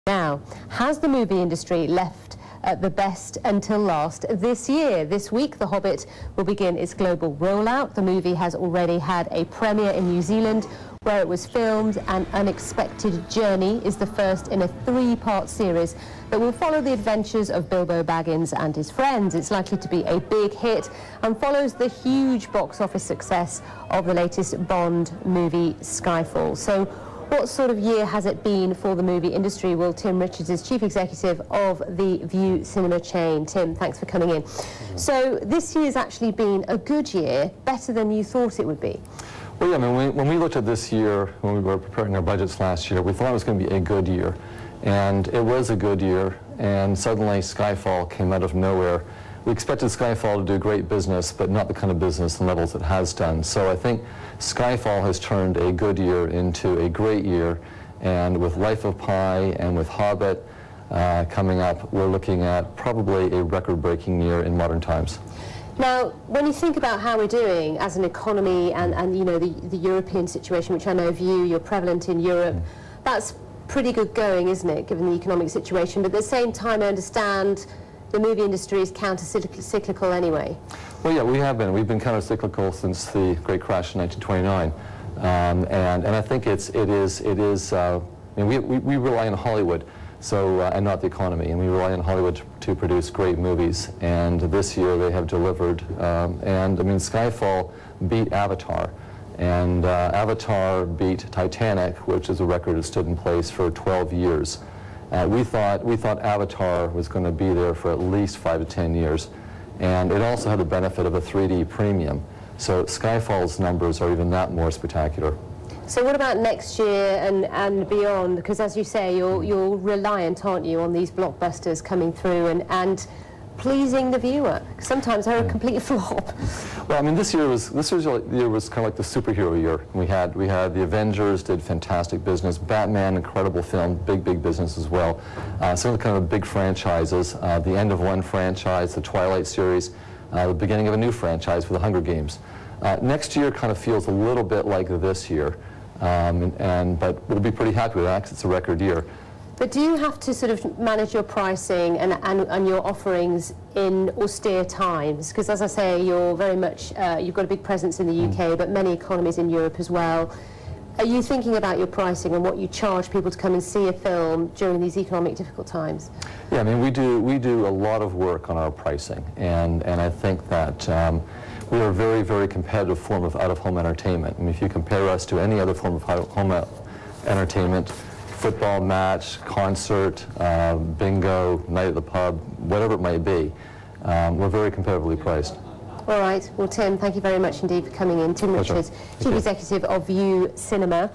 Now, has the movie industry left the best until last this year? This week, The Hobbit will begin its global rollout. The movie has already had a premiere in New Zealand, where it was filmed. An Unexpected Journey is the first in a three-part series that will follow the adventures of Bilbo Baggins and his friends. It's likely to be a big hit and follows the huge box office success of the latest Bond movie, Skyfall. So, what sort of year has it been for the movie industry? Well, Tim Richards is Chief Executive of the Vue Cinema chain. Tim, thanks for coming in. So this year's actually been a good year, better than you thought it would be. Well, yeah, I mean, when we looked at this year, when we were preparing our budgets last year, we thought it was going to be a good year. And it was a good year, and suddenly Skyfall came out of nowhere. We expected Skyfall to do great business, but not the kind of business and levels it has done. So I think Skyfall has turned a good year into a great year, and with Life of Pi and with Hobbit coming up, we're looking at probably a record-breaking year in modern times. Now, when you think about how we're doing as an economy and you know, the European situation, which I know Vue, you're prevalent in Europe, that's pretty good going, isn't it, given the economic situation? But at the same time, I understand the movie industry is counter-cyclical anyway. Well, yeah, we have been. We've been counter-cyclical since the great crash in 1929, and I think it is. I mean, we rely on Hollywood, so and not the economy, and we rely on Hollywood to produce great movies. And this year they have delivered. And I mean, Skyfall beat Avatar, and Avatar beat Titanic, which is a record that stood in place for 12 years. We thought Avatar was going to be there for at least 5 to 10 years, and it also had the benefit of a 3D premium. So Skyfall's numbers are even that more spectacular. So what about next year and beyond? Because as you say, you're reliant, aren't you, on these blockbusters coming through and pleasing the viewer. Sometimes they're a complete flop. Well, I mean, this year was kind of like the superhero year. We had the Avengers did fantastic business. Batman, incredible film, big business as well. Some of the kind of big franchises, the end of one franchise, the Twilight series, the beginning of a new franchise for the Hunger Games. Next year kind of feels a little bit like this year, but we'll be pretty happy with that because it's a record year. But do you have to sort of manage your pricing and your offerings in austere times? Because as I say, you're very much, you've got a big presence in the UK, but many economies in Europe as well. Are you thinking about your pricing and what you charge people to come and see a film during these economic difficult times? Yeah, I mean, we do a lot of work on our pricing, and I think that we are a very competitive form of out-of-home entertainment. I mean, if you compare us to any other form of out-of-home entertainment, football match, concert, bingo, night at the pub, whatever it might be, we're very competitively priced. All right. Well, Tim, thank you very much indeed for coming in. Tim Richards, Chief Executive of Vue Cinema.